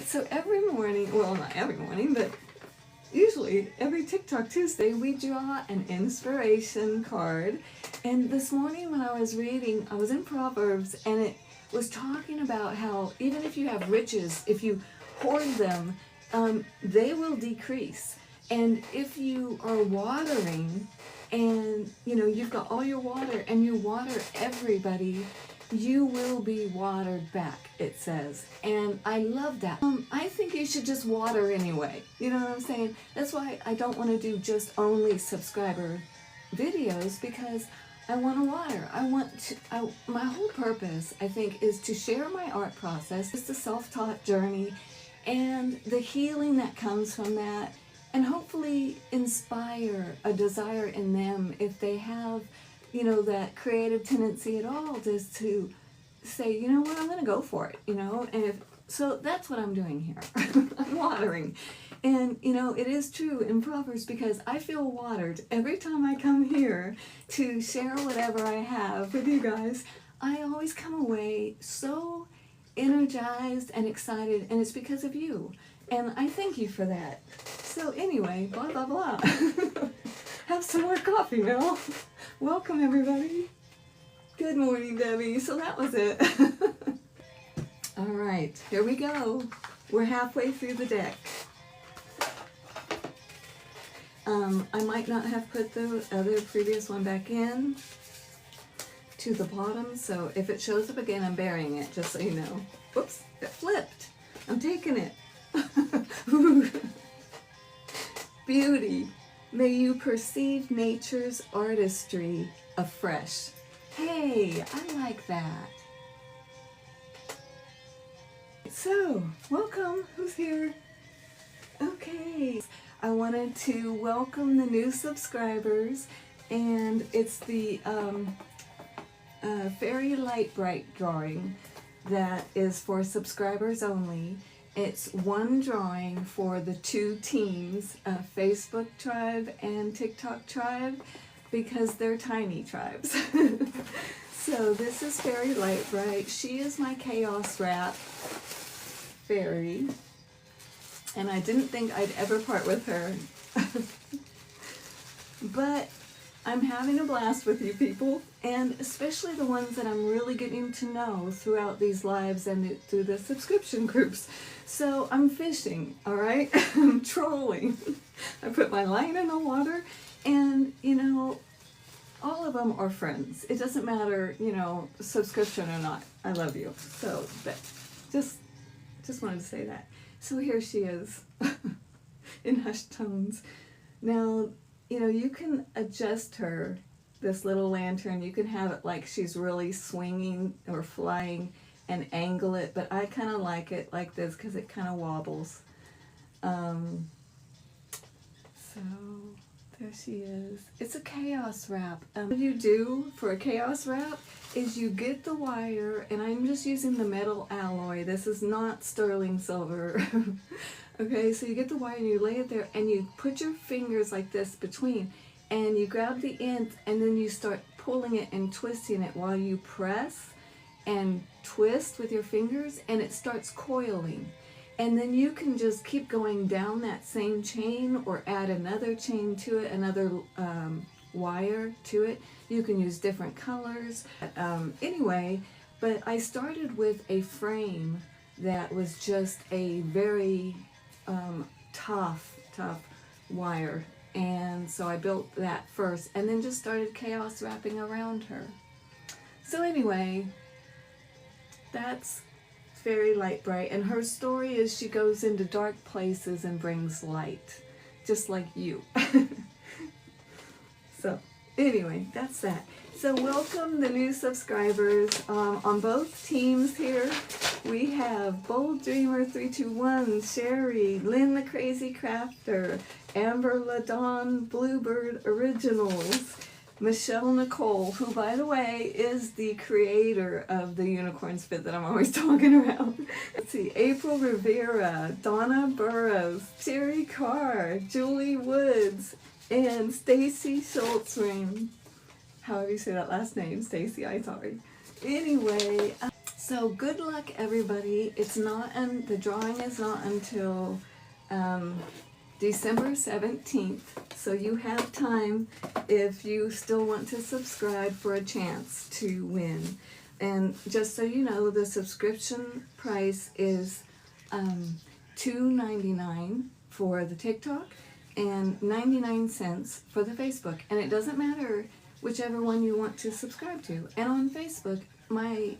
So every morning, well, not every morning, but usually every TikTok Tuesday, we draw an inspiration card. And this morning when I was reading, I was in Proverbs, and it was talking about how even if you have riches, if you hoard them, they will decrease. And if you are watering and you've got all your water and you water everybody, you will be watered back, it says. And I love that. I think you should just water anyway. You know what I'm saying? That's why I don't want to do just only subscriber videos, because I want to water. My whole purpose, I think, is to share my art process. It's a self-taught journey and the healing that comes from that, and hopefully inspire a desire in them, if they have that creative tendency at all, just to say, you know what, I'm going to go for it, and so that's what I'm doing here. I'm watering. And it is true in Proverbs, because I feel watered every time I come here to share whatever I have with you guys. I always come away so energized and excited, and it's because of you, and I thank you for that. So anyway, blah blah blah. Have some more coffee, Mel. Welcome, everybody. Good morning, Debbie. So that was it. All right, here we go. We're halfway through the deck. I might not have put the other previous one back in to the bottom, so if it shows up again, I'm burying it, just so you know. Whoops, it flipped. I'm taking it. Beauty. May you perceive nature's artistry afresh. Hey, I like that. So, welcome. Who's here? Okay. I wanted to welcome the new subscribers, and it's the Fairy Light Bright drawing that is for subscribers only. It's one drawing for the two teams, Facebook tribe and TikTok tribe, because they're tiny tribes. So this is Fairy Light Bright. She is my Chaos Wrap fairy, and I didn't think I'd ever part with her. But I'm having a blast with you people, and especially the ones that I'm really getting to know throughout these lives and through the subscription groups. So I'm fishing, all right? I'm trolling. I put my line in the water, and all of them are friends. It doesn't matter, subscription or not. I love you. So, but just wanted to say that. So here she is in hushed tones. Now, you can adjust her, this little lantern. You can have it like she's really swinging or flying and angle it, but I kind of like it like this because it kind of wobbles. So there she is. It's a chaos wrap. What you do for a chaos wrap is you get the wire, and I'm just using the metal alloy. This is not sterling silver. Okay, so you get the wire and you lay it there, and you put your fingers like this between, and you grab the end, and then you start pulling it and twisting it while you press and twist with your fingers, and it starts coiling. And then you can just keep going down that same chain, or add another chain to it, another wire to it. You can use different colors. Anyway, but I started with a frame that was just a very tough wire, and so I built that first, and then just started chaos wrapping around her. So anyway, that's Fairy Light Bright, and her story is she goes into dark places and brings light, just like you. So anyway, that's that. So welcome the new subscribers. On both teams here, we have Bold Dreamer 321, Sherry, Lynn the Crazy Crafter, Amber Ladon Bluebird Originals, Michelle Nicole, who, by the way, is the creator of the unicorn spit that I'm always talking about. Let's see, April Rivera, Donna Burrows, Sherry Carr, Julie Woods, and Stacy Schultzring. However you say that last name, Stacy, I'm sorry. Anyway, So good luck, everybody. It's not, and the drawing is not until December 17th. So you have time if you still want to subscribe for a chance to win. And just so you know, the subscription price is $2.99 for the TikTok and 99 cents for the Facebook. And it doesn't matter whichever one you want to subscribe to. And on Facebook, my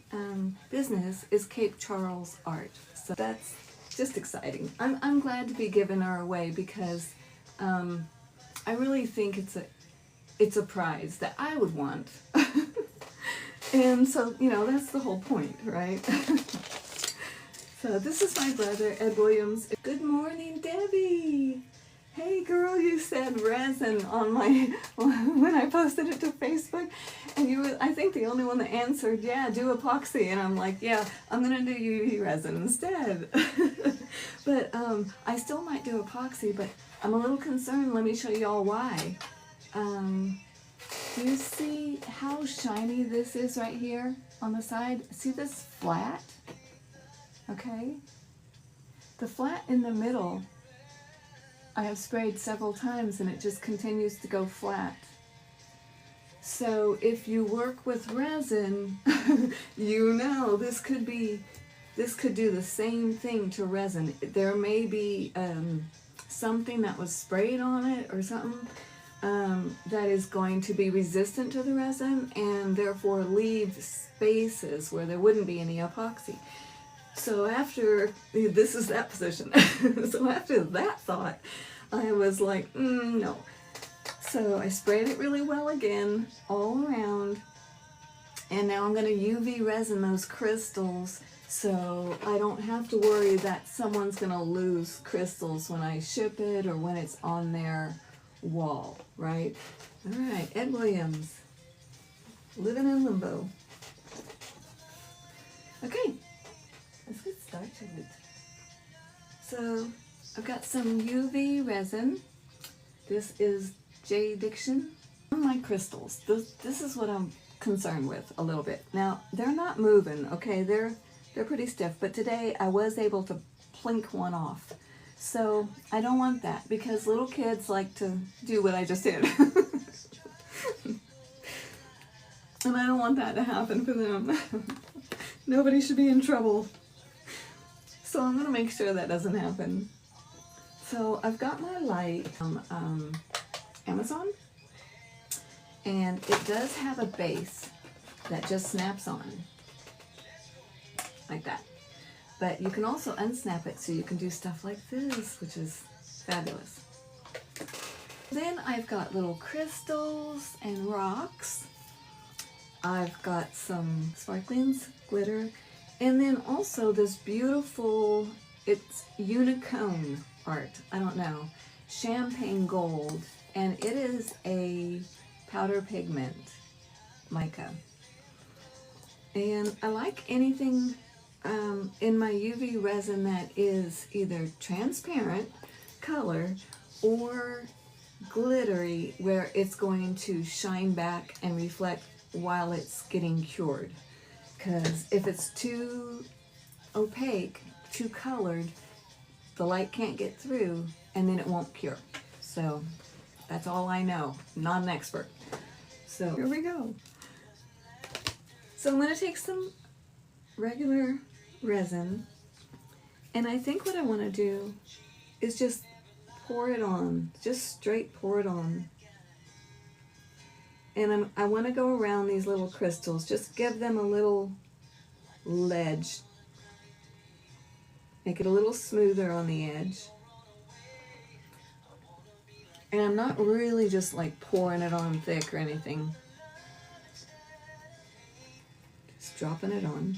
business is Cape Charles Art. So that's just exciting. I'm glad to be giving her away because I really think it's a prize that I would want. And so, you know, that's the whole point, right? So this is my brother, Ed Williams. Good morning, Debbie. Hey girl, you said resin on my, when I posted it to Facebook, and you were, I think, the only one that answered, yeah, do epoxy. And I'm like, yeah, I'm gonna do UV resin instead. But I still might do epoxy, but I'm a little concerned. Let me show you all why. Do you see how shiny this is right here on the side? See this flat? Okay. The flat in the middle, I have sprayed several times and it just continues to go flat. So if you work with resin, you know this could do the same thing to resin. There may be something that was sprayed on it or something that is going to be resistant to the resin and therefore leave spaces where there wouldn't be any epoxy. So after, this is that position, so after that thought, I was like, no. So I sprayed it really well again, all around, and now I'm going to UV resin those crystals so I don't have to worry that someone's going to lose crystals when I ship it or when it's on their wall, right? All right, Ed Williams, living in limbo. Okay. Let's get started. So I've got some UV resin. This is J Diction. My crystals. This is what I'm concerned with a little bit. Now they're not moving. Okay, they're pretty stiff. But today I was able to plink one off. So I don't want that because little kids like to do what I just did. And I don't want that to happen for them. Nobody should be in trouble. So I'm going to make sure that doesn't happen. So I've got my light from Amazon, and it does have a base that just snaps on, like that. But you can also unsnap it so you can do stuff like this, which is fabulous. Then I've got little crystals and rocks. I've got some sparklings, glitter, and then also this beautiful, it's Unicone art, I don't know, champagne gold, and it is a powder pigment mica. And I like anything in my UV resin that is either transparent color or glittery, where it's going to shine back and reflect while it's getting cured. Because if it's too opaque, too colored, the light can't get through and then it won't cure. So that's all I know, not an expert. So here we go. So I'm going to take some regular resin, and I think what I want to do is just pour it on, just straight pour it on. And I want to go around these little crystals, just give them a little ledge. Make it a little smoother on the edge. And I'm not really just like pouring it on thick or anything. Just dropping it on.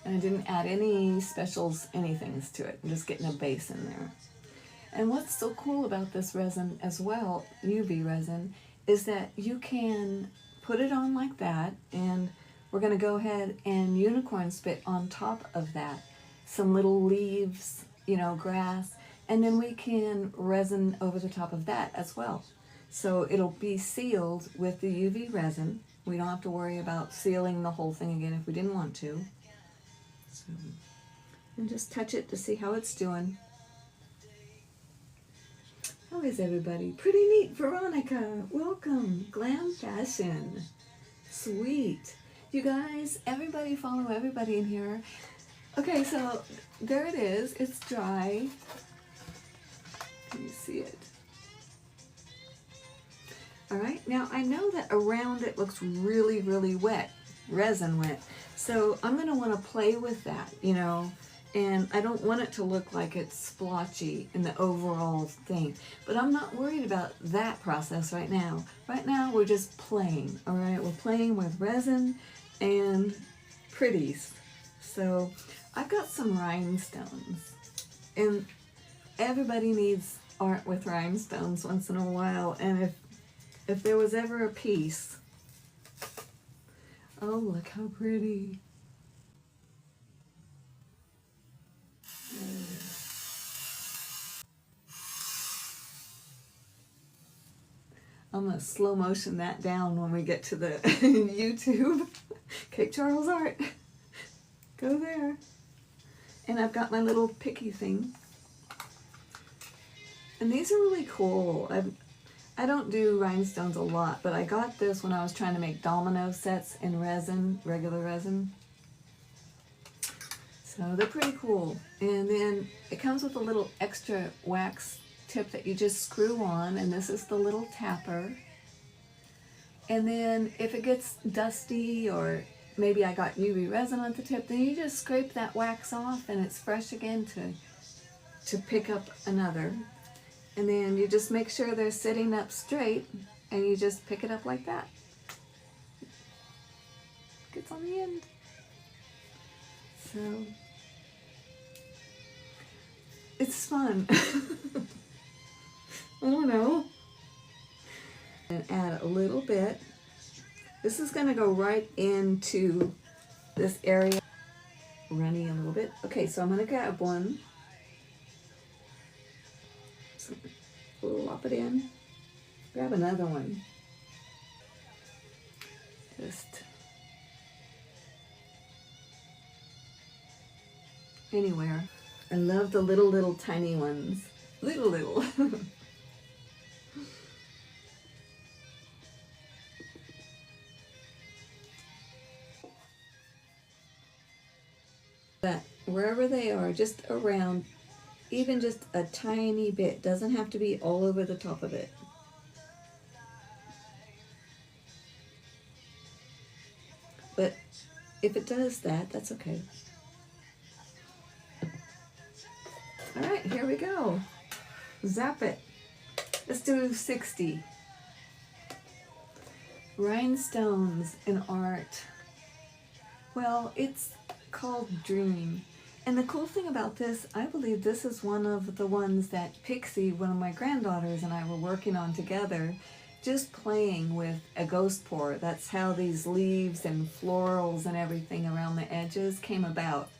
And I didn't add any specials, anythings to it. I'm just getting a base in there. And what's so cool about this resin as well, UV resin, is that you can put it on like that, and we're going to go ahead and unicorn spit on top of that. some little leaves, you know, grass, and then we can resin over the top of that as well. So it'll be sealed with the UV resin. We don't have to worry about sealing the whole thing again if we didn't want to. So, and just touch it to see how it's doing. How is everybody? Pretty neat, Veronica. Welcome. Glam fashion. Sweet. You guys, everybody follow everybody in here. Okay, so there it is. It's dry. Can you see it? All right, now I know that around it looks really, really wet, resin wet. So I'm gonna wanna play with that, you know, and I don't want it to look like it's splotchy in the overall thing. But I'm not worried about that process right now. Right now we're just playing, all right? We're playing with resin and pretties. So I've got some rhinestones, and everybody needs art with rhinestones once in a while, and if there was ever a piece, oh, look how pretty. I'm gonna slow motion that down when we get to the YouTube. Cape Charles Art. Go there. And I've got my little picky thing. And these are really cool. I don't do rhinestones a lot, but I got this when I was trying to make domino sets in resin, regular resin. So they're pretty cool. And then it comes with a little extra wax tip that you just screw on, and this is the little tapper. And then if it gets dusty, or maybe I got UV resin on the tip, then you just scrape that wax off and it's fresh again to pick up another. And then you just make sure they're sitting up straight, and you just pick it up like that. Gets on the end. So it's fun. I don't know. And add a little bit. This is going to go right into this area. Runny a little bit. Okay, so I'm going to grab one. So lop it in. Grab another one. Just anywhere. I love the little tiny ones. Little. That wherever they are, just around, even just a tiny bit, doesn't have to be all over the top of it. But if it does that, that's okay. All right, here we go. Zap it. Let's do 60. Rhinestones in art. Well, it's called Dream. And the cool thing about this, I believe this is one of the ones that Pixie, one of my granddaughters, and I were working on together, just playing with a ghost pour. That's how these leaves and florals and everything around the edges came about.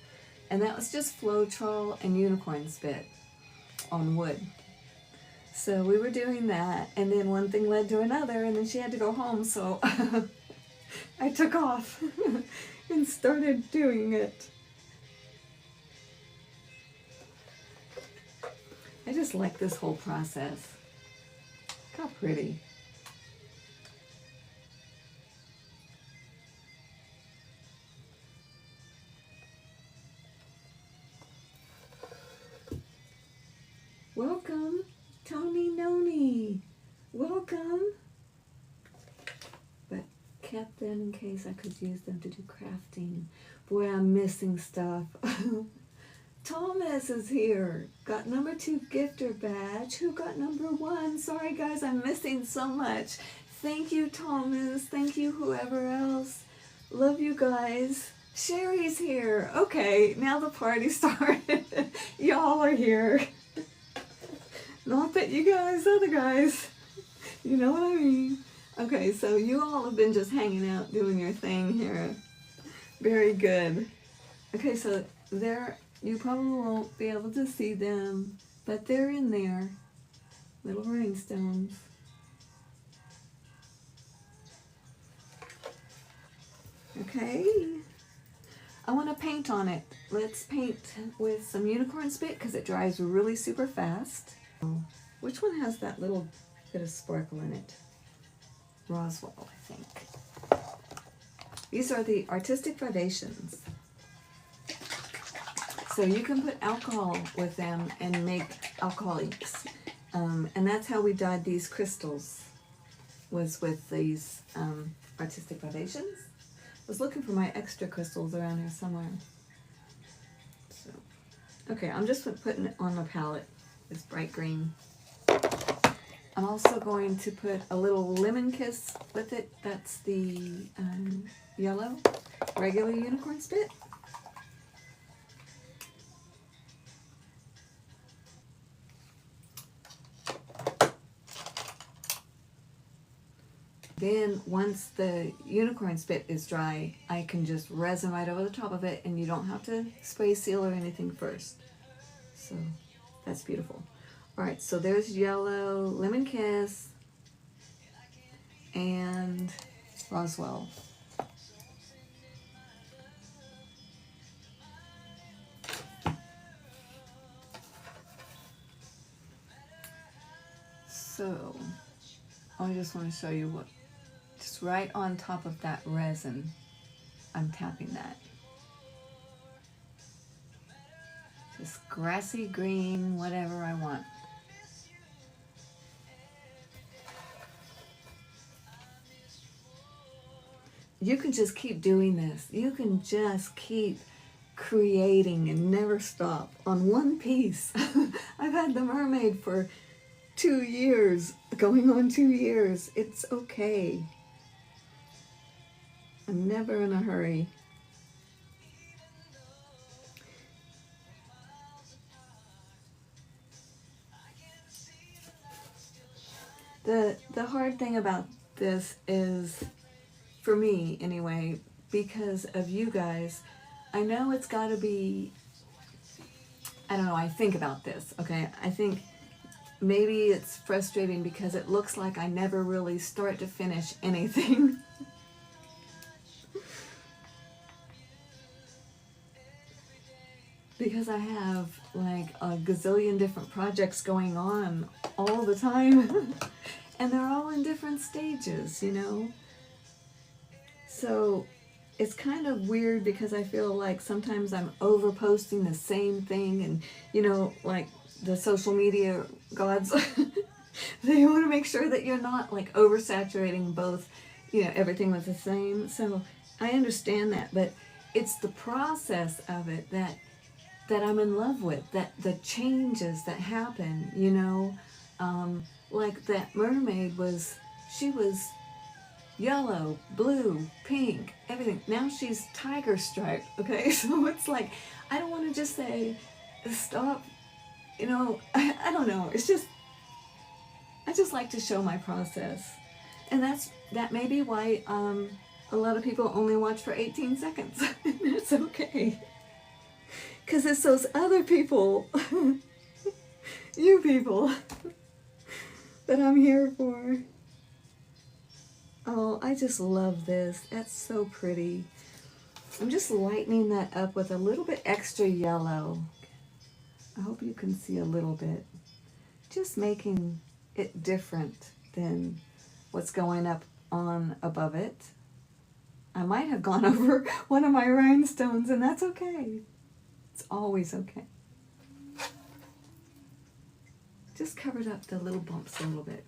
And that was just Floetrol and unicorn spit on wood. So we were doing that, and then one thing led to another, and then she had to go home, so I took off and started doing it. I just like this whole process. Look how pretty. Welcome, Tony Noni. Welcome. But kept them in case I could use them to do crafting. Boy, I'm missing stuff. Thomas is here. Got number 2 gifter badge. Who got number 1? Sorry guys, I'm missing so much. Thank you, Thomas. Thank you, whoever else. Love you guys. Sherry's here. Okay, now the party started. Y'all are here. Not that you guys, other guys. You know what I mean. Okay, so you all have been just hanging out doing your thing here. Very good. Okay, so there You probably won't be able to see them, but they're in there. Little rhinestones. Okay. I want to paint on it. Let's paint with some unicorn spit because it dries really super fast. Which one has that little bit of sparkle in it? Roswell, I think. These are the Artistic Vivations. So you can put alcohol with them and make alcohol inks. And that's how we dyed these crystals, was with these Artistic Vivations. I was looking for my extra crystals around here somewhere. So, okay, I'm just putting it on my palette, this bright green. I'm also going to put a little lemon kiss with it. That's the yellow, regular unicorn spit. Then once the unicorn spit is dry, I can just resin right over the top of it and you don't have to spray seal or anything first. So that's beautiful. Alright, so there's yellow, lemon kiss, and Roswell. So I just want to show you what, just right on top of that resin, I'm tapping that. Just grassy green, whatever I want. You can just keep doing this. You can just keep creating and never stop on one piece. I've had the mermaid for 2 years, going on 2 years. It's okay. I'm never in a hurry. The hard thing about this is, for me anyway, because of you guys, I know it's got to be, I don't know, I think about this, okay? I think maybe it's frustrating because it looks like I never really start to finish anything. Because I have like a gazillion different projects going on all the time. And they're all in different stages, you know? So it's kind of weird because I feel like sometimes I'm over posting the same thing, and you know, like the social media gods, they want to make sure that you're not like oversaturating both, you know, everything with the same. So I understand that, but it's the process of it that I'm in love with, that the changes that happen, you know, like that mermaid was, she was yellow, blue, pink, everything. Now she's tiger striped, okay? So it's like, I don't want to just say, stop, you know, I don't know. It's just, I just like to show my process. And that may be why a lot of people only watch for 18 seconds. It's okay. Because it's those other people, you people, that I'm here for. Oh, I just love this. That's so pretty. I'm just lightening that up with a little bit extra yellow. I hope you can see a little bit. Just making it different than what's going up on above it. I might have gone over one of my rhinestones, and that's okay. It's always okay. Just covered up the little bumps a little bit.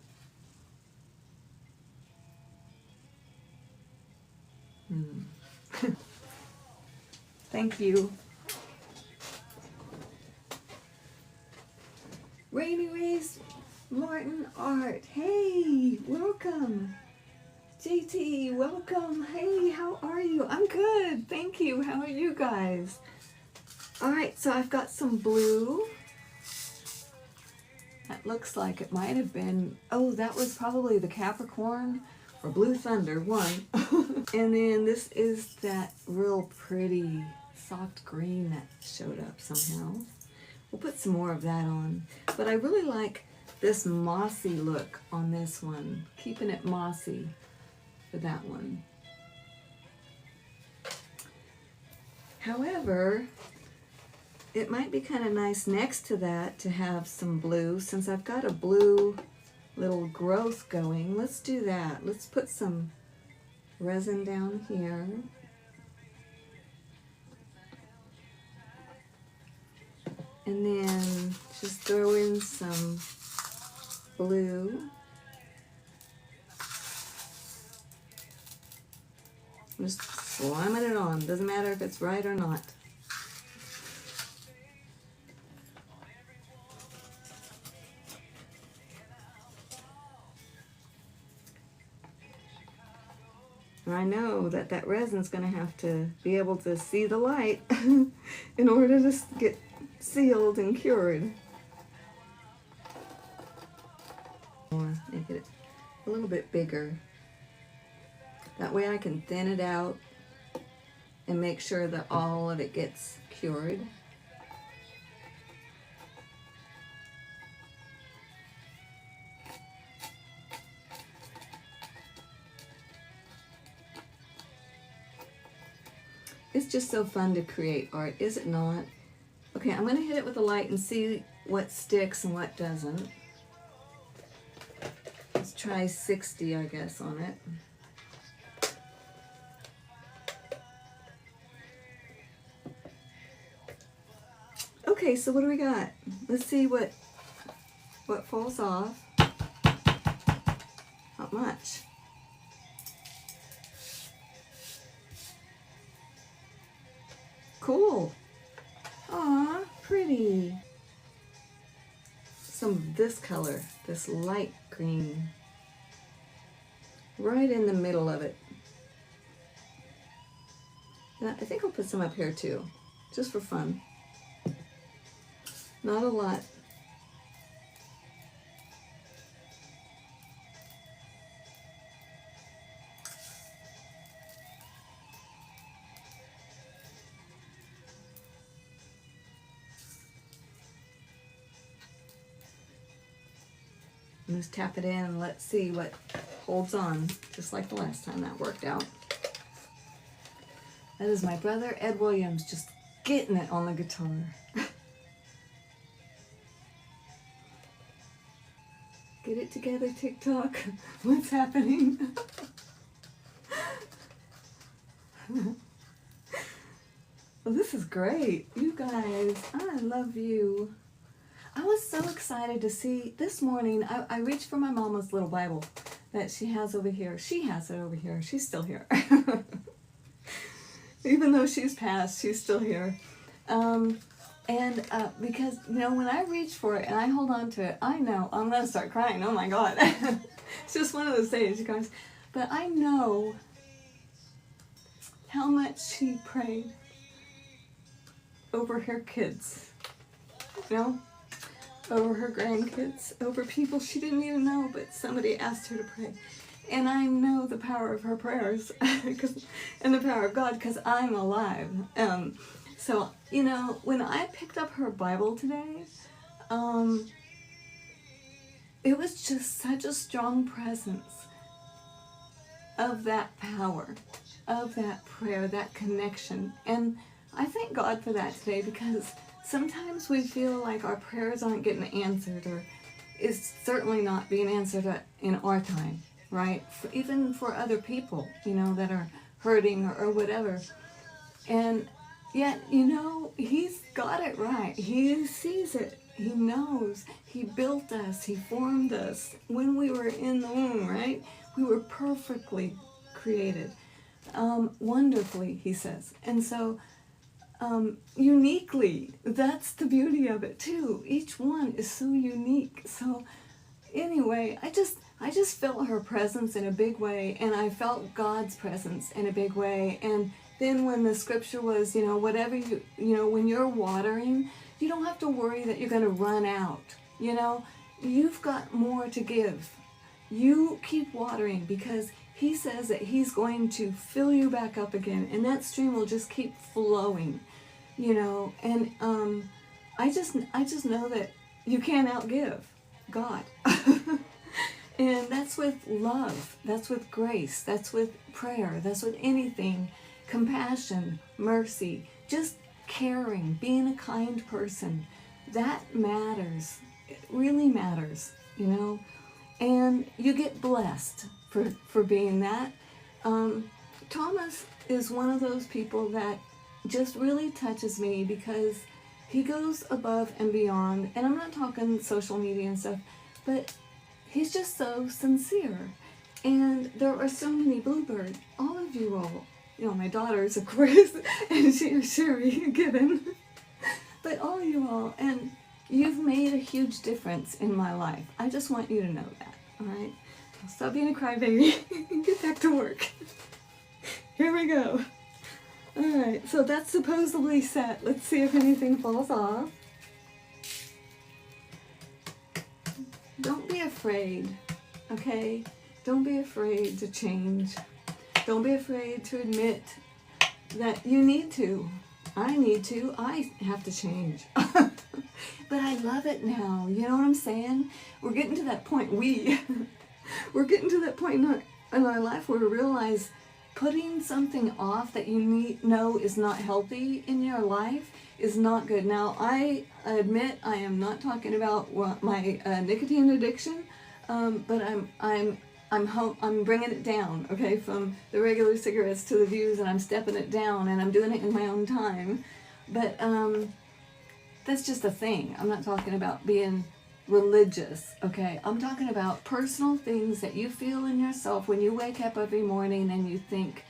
Thank you. Rainy Race Martin Art. Hey, welcome. JT, welcome. Hey, how are you? I'm good. Thank you. How are you guys? All right, so I've got some blue. That looks like it might have been, oh, that was probably the Capricorn or Blue Thunder one. And then this is that real pretty soft green that showed up somehow. We'll put some more of that on. But I really like this mossy look on this one. Keeping it mossy for that one. However, it might be kind of nice next to that to have some blue. Since I've got a blue little growth going, let's do that. Let's put some resin down here. And then just throw in some blue. Just slamming it on. Doesn't matter if it's right or not. And I know that that resin's going to have to be able to see the light in order to get sealed and cured. Make it a little bit bigger. That way I can thin it out and make sure that all of it gets cured. It's just so fun to create art, is it not? Okay, I'm going to hit it with a light and see what sticks and what doesn't. Let's try 60, I guess, on it. Okay, so what do we got? Let's see what falls off. Not much. Cool. Aw, pretty. Some of this color, this light green, right in the middle of it. Now, I think I'll put some up here too, just for fun. Not a lot. Just tap it in and let's see what holds on, just like the last time that worked out. That is my brother Ed Williams just getting it on the guitar. Get it together, TikTok. What's happening? Well, this is great. You guys, I love you. I was so excited to see this morning. I reached for my mama's little Bible that she has over here. She has it over here. She's still here. Even though she's passed, she's still here. Because, you know, when I reach for it and I hold on to it, I know I'm going to start crying. Oh my God. It's just one of those days, you guys. But I know how much she prayed over her kids. You know? Over her grandkids, over people she didn't even know, but somebody asked her to pray. And I know the power of her prayers and the power of God because I'm alive. So, you know, when I picked up her Bible today, it was just such a strong presence of that power, of that prayer, that connection. And I thank God for that today because sometimes we feel like our prayers aren't getting answered, or is certainly not being answered in our time, right? Even for other people, you know, that are hurting or whatever. And yet, you know, He's got it right. He sees it. He knows. He built us. He formed us when we were in the womb, right? We were perfectly created. Wonderfully, He says. And so, uniquely, that's the beauty of it too. Each one is so unique. So anyway, I just felt her presence in a big way, and I felt God's presence in a big way. And then when the scripture was, you know, whatever you know, when you're watering, you don't have to worry that you're going to run out. You know, you've got more to give. You keep watering because He says that He's going to fill you back up again, and that stream will just keep flowing. you know, and I just know that you can't outgive God. And that's with love, that's with grace, that's with prayer, that's with anything, compassion, mercy, just caring, being a kind person. That matters. It really matters, you know. And you get blessed for being that. Thomas is one of those people that just really touches me because he goes above and beyond. And I'm not talking social media and stuff, but he's just so sincere. And there are so many Bluebird, all of you all, you know, my daughters, of course, and Sherry Gibbon, but all of you all, and you've made a huge difference in my life. I just want you to know that, all right? I'll stop being a crybaby and get back to work. Here we go. All right, so that's supposedly set. Let's see if anything falls off. Don't be afraid, okay? Don't be afraid to change. Don't be afraid to admit that you need to. I need to. I have to change. But I love it now. You know what I'm saying? We're getting to that point. We're getting to that point in our life where we realize putting something off that you know is not healthy in your life is not good. Now, I admit I am not talking about my nicotine addiction, but I'm bringing it down, okay, from the regular cigarettes to the Vuse, and I'm stepping it down, and I'm doing it in my own time. But that's just a thing. I'm not talking about being religious, okay? I'm talking about personal things that you feel in yourself when you wake up every morning and you think,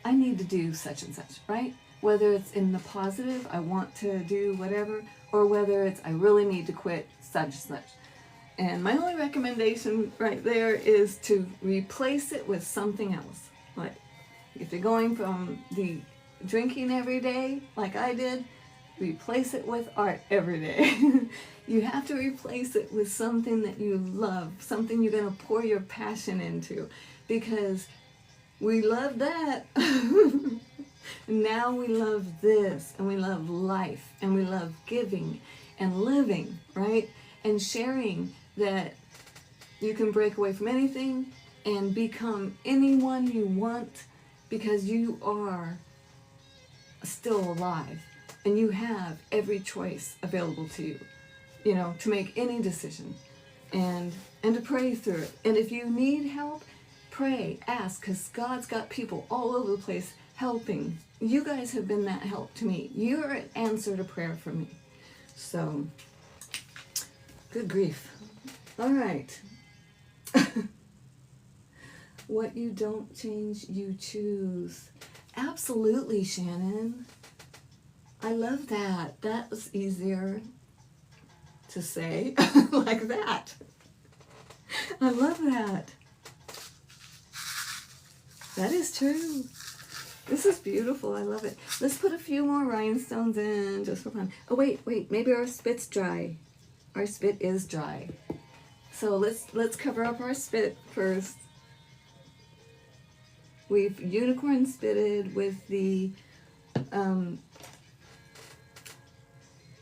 I need to do such and such, right? Whether it's in the positive, I want to do whatever, or whether it's I really need to quit such and such. And my only recommendation right there is to replace it with something else. Like if you're going from the drinking every day, like I did, replace it with art every day. You have to replace it with something that you love, something you're going to pour your passion into, because we love that. Now we love this, and we love life, and we love giving and living, right? And sharing that you can break away from anything and become anyone you want, because you are still alive and you have every choice available to you, you know, to make any decision and to pray through it. And if you need help, pray, ask, because God's got people all over the place helping. You guys have been that help to me. You're an answer to prayer for me. So, good grief. All right. What you don't change, you choose. Absolutely, Shannon. I love that. That was easier to say like that. I love that. That is true. This is beautiful. I love it. Let's put a few more rhinestones in just for fun. Oh, wait. Maybe our spit's dry. Our spit is dry. So let's cover up our spit first. We've unicorn spitted with the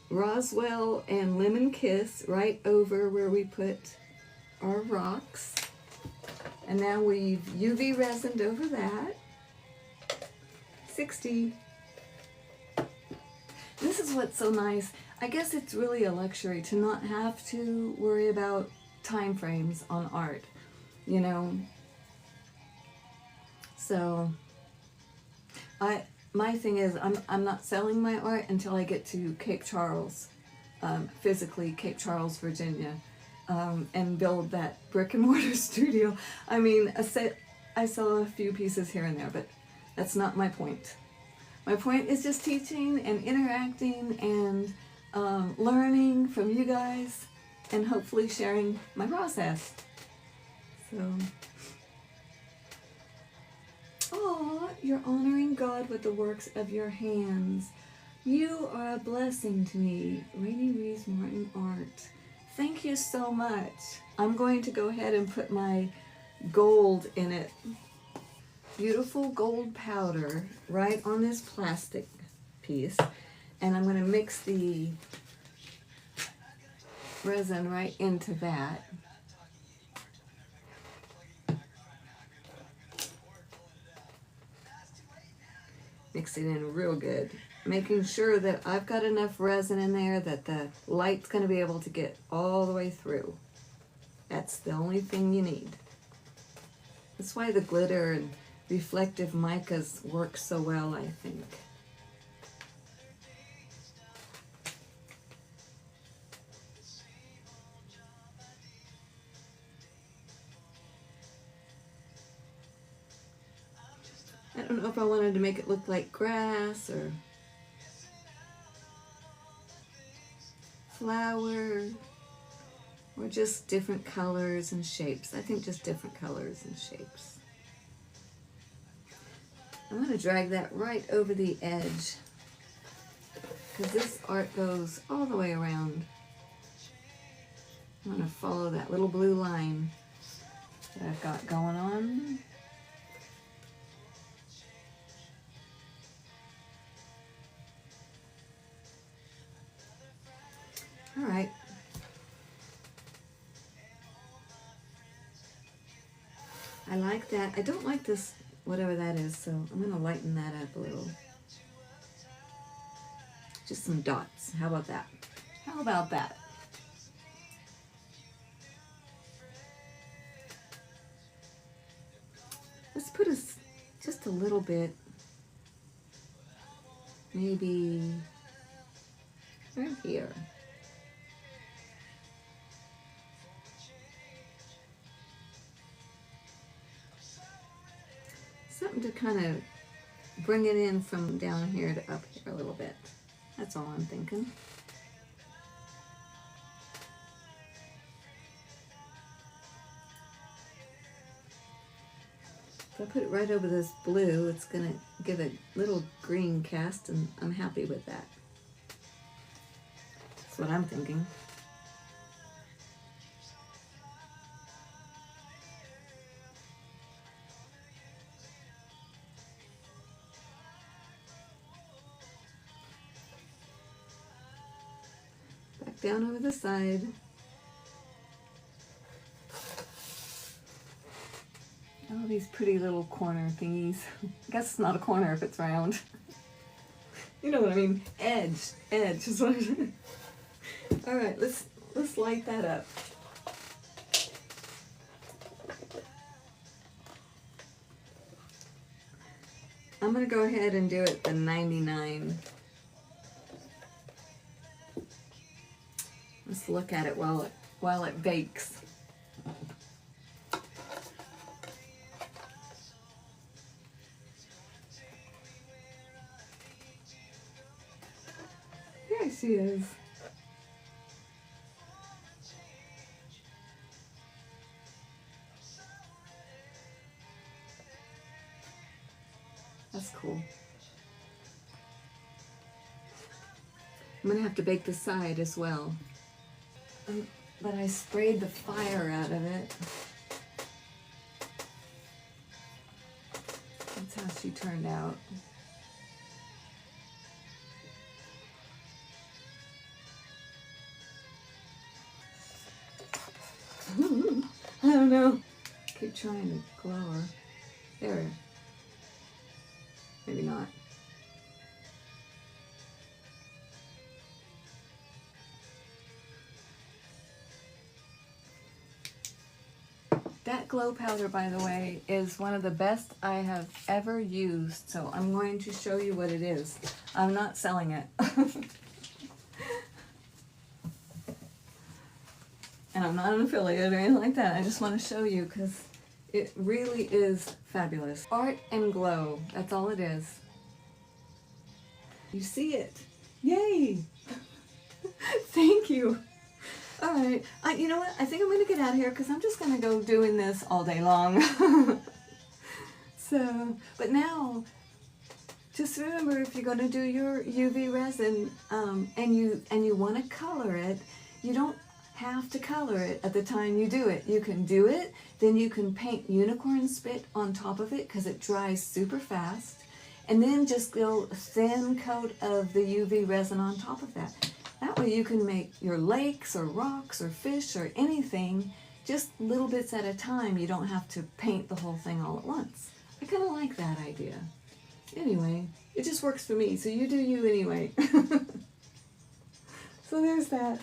Roswell and Lemon Kiss right over where we put our rocks. And now we've UV resined over that. 60. This is what's so nice. I guess it's really a luxury to not have to worry about time frames on art, you know. So my thing is I'm not selling my art until I get to Cape Charles, physically Cape Charles, Virginia, and build that brick and mortar studio. I mean, I sell a few pieces here and there, but that's not my point. My point is just teaching and interacting and learning from you guys and hopefully sharing my process. So, aw, you're honoring God with the works of your hands. You are a blessing to me. Rainy Rees Martin Art. Thank you so much. I'm going to go ahead and put my gold in it. Beautiful gold powder right on this plastic piece. And I'm going to mix the resin right into that. Mix it in real good, making sure that I've got enough resin in there that the light's going to be able to get all the way through. That's the only thing you need. That's why the glitter and reflective micas work so well, I think. I don't know if I wanted to make it look like grass or flower or just different colors and shapes. I think just different colors and shapes. I'm going to drag that right over the edge because this art goes all the way around. I'm going to follow that little blue line that I've got going on. All right. I like that. I don't like this, whatever that is, so I'm going to lighten that up a little. Just some dots. How about that? How about that? Let's put just a little bit, maybe right here. Something to kind of bring it in from down here to up here a little bit. That's all I'm thinking. If I put it right over this blue, it's going to give a little green cast, and I'm happy with that. That's what I'm thinking. Back down over the side. Oh, these pretty little corner thingies. I guess it's not a corner if it's round. You know what I mean? Edge is what I mean. All right, let's light that up. I'm gonna go ahead and do it the 99. Let's look at it while it bakes. There she is. That's cool. I'm gonna have to bake the side as well. But I sprayed the fire out of it. That's how she turned out. I don't know. Keep trying to glow her. There. Maybe not. That glow powder, by the way, is one of the best I have ever used, so I'm going to show you what it is. I'm not selling it. And I'm not an affiliate or anything like that. I just want to show you because it really is fabulous. Art and glow, that's all it is. You see it. Yay! Thank you. All right, you know what? I think I'm going to get out of here because I'm just going to go doing this all day long. So, but now, just remember if you're going to do your UV resin and you want to color it, you don't have to color it at the time you do it. You can do it, then you can paint unicorn spit on top of it because it dries super fast. and then just go a thin coat of the UV resin on top of that. That way you can make your lakes or rocks or fish or anything just little bits at a time. You don't have to paint the whole thing all at once. I kind of like that idea. Anyway, it just works for me, so you do you anyway. So there's that.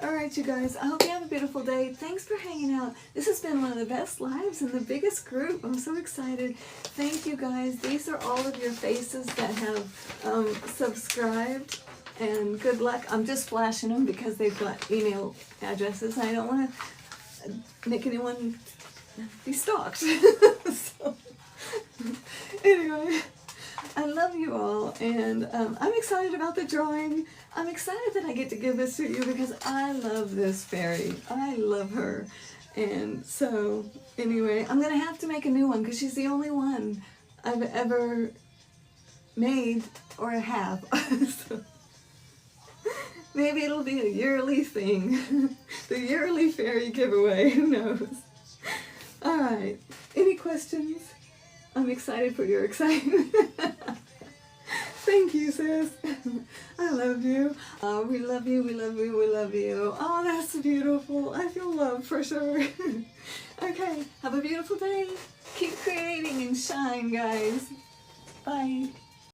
Alright, you guys, I hope you have a beautiful day. Thanks for hanging out. This has been one of the best lives and the biggest group. I'm so excited. Thank you, guys. These are all of your faces that have subscribed. And good luck. I'm just flashing them because they've got email addresses. I don't want to make anyone be stalked. So, anyway, I love you all, and I'm excited about the drawing. I'm excited that I get to give this to you because I love this fairy. I love her. And so, anyway, I'm going to have to make a new one because she's the only one I've ever made or have. So, maybe it'll be a yearly thing. The yearly fairy giveaway, who knows? Alright, any questions? I'm excited for your excitement. Thank you, sis. I love you. We love you, we love you, we love you. Oh, that's beautiful. I feel love for sure. Okay, have a beautiful day. Keep creating and shine, guys. Bye.